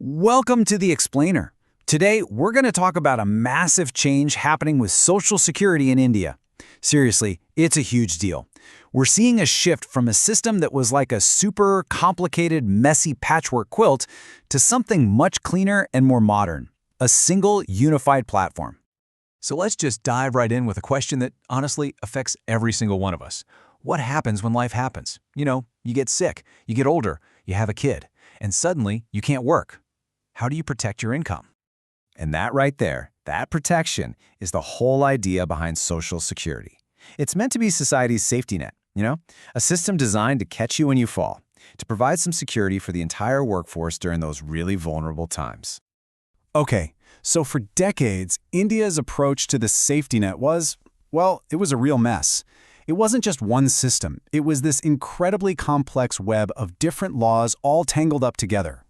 Welcome to The Explainer. Today, we're going to talk about a massive change happening with Social Security in India. Seriously, it's a huge deal. We're seeing a shift from a system that was like a super complicated, messy patchwork quilt to something much cleaner and more modern, a single unified platform. So let's just dive right in with a question that honestly affects every single one of us. What happens when life happens? You get sick, you get older, you have a kid, and suddenly you can't work. How do you protect your income? And that right there, that protection, is the whole idea behind Social Security. It's meant to be society's safety net, a system designed to catch you when you fall, to provide some security for the entire workforce during those really vulnerable times. Okay, so for decades, India's approach to the safety net was, well, it was a real mess. It wasn't just one system. It was this incredibly complex web of different laws all tangled up together.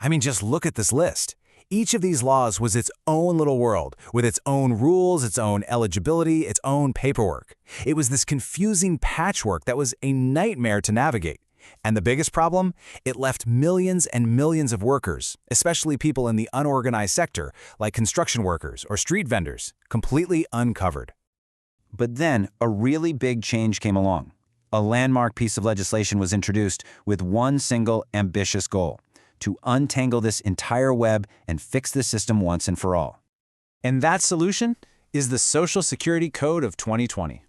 I mean, just look at this list. Each of these laws was its own little world, with its own rules, its own eligibility, its own paperwork. It was this confusing patchwork that was a nightmare to navigate. And the biggest problem? It left millions and millions of workers, especially people in the unorganized sector, like construction workers or street vendors, completely uncovered. But then a really big change came along. A landmark piece of legislation was introduced with one single ambitious goal: to untangle this entire web and fix the system once and for all. And that solution is the Social Security Code of 2020.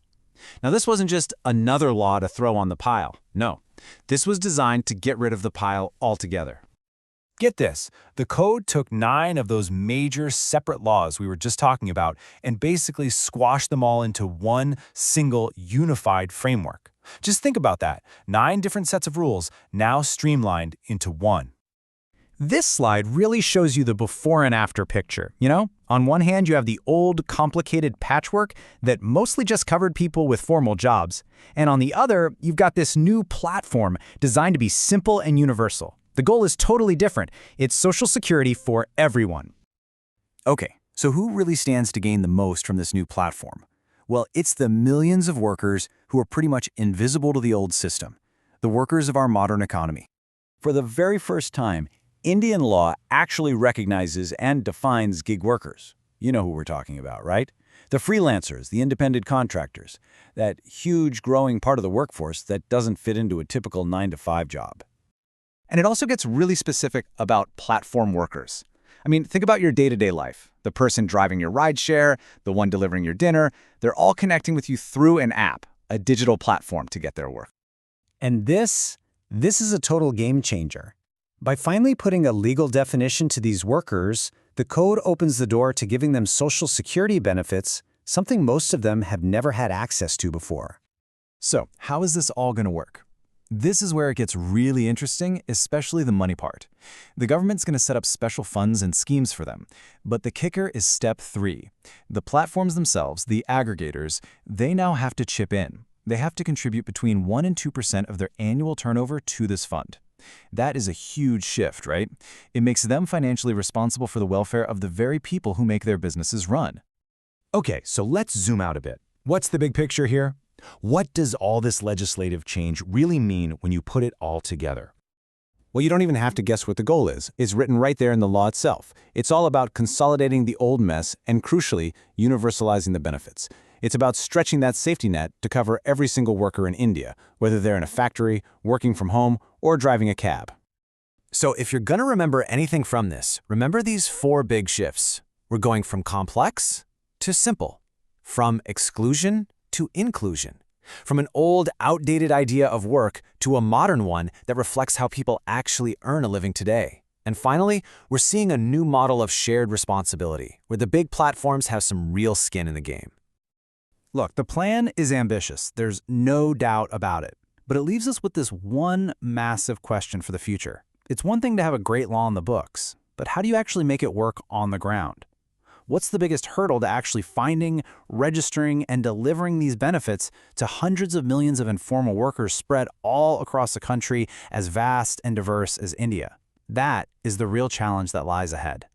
Now, this wasn't just another law to throw on the pile. No, this was designed to get rid of the pile altogether. Get this, the code took 9 of those major separate laws we were just talking about and basically squashed them all into one single unified framework. Just think about that, 9 different sets of rules now streamlined into one. This slide really shows you the before and after picture, On one hand, you have the old, complicated patchwork that mostly just covered people with formal jobs. And on the other, you've got this new platform designed to be simple and universal. The goal is totally different. It's Social Security for everyone. Okay, so who really stands to gain the most from this new platform? Well, it's the millions of workers who are pretty much invisible to the old system, the workers of our modern economy. For the very first time, Indian law actually recognizes and defines gig workers. You know who we're talking about, right? The freelancers, the independent contractors, that huge growing part of the workforce that doesn't fit into a typical 9-to-5 job. And it also gets really specific about platform workers. I mean, think about your day-to-day life. The person driving your rideshare, the one delivering your dinner, they're all connecting with you through an app, a digital platform to get their work. And this is a total game changer. By finally putting a legal definition to these workers, the code opens the door to giving them Social Security benefits, something most of them have never had access to before. So, how is this all going to work? This is where it gets really interesting, especially the money part. The government's going to set up special funds and schemes for them. But the kicker is step 3. The platforms themselves, the aggregators, they now have to chip in. They have to contribute between 1% and 2% of their annual turnover to this fund. That is a huge shift, right? It makes them financially responsible for the welfare of the very people who make their businesses run. Okay, so let's zoom out a bit. What's the big picture here? What does all this legislative change really mean when you put it all together? Well, you don't even have to guess what the goal is. It's written right there in the law itself. It's all about consolidating the old mess and, crucially, universalizing the benefits. It's about stretching that safety net to cover every single worker in India, whether they're in a factory, working from home, or driving a cab. So if you're going to remember anything from this, remember these 4 big shifts. We're going from complex to simple, from exclusion to inclusion, from an old, outdated idea of work to a modern one that reflects how people actually earn a living today. And finally, we're seeing a new model of shared responsibility, where the big platforms have some real skin in the game. Look, the plan is ambitious. There's no doubt about it. But it leaves us with this one massive question for the future. It's one thing to have a great law in the books, but how do you actually make it work on the ground? What's the biggest hurdle to actually finding, registering, and delivering these benefits to hundreds of millions of informal workers spread all across a country as vast and diverse as India? That is the real challenge that lies ahead.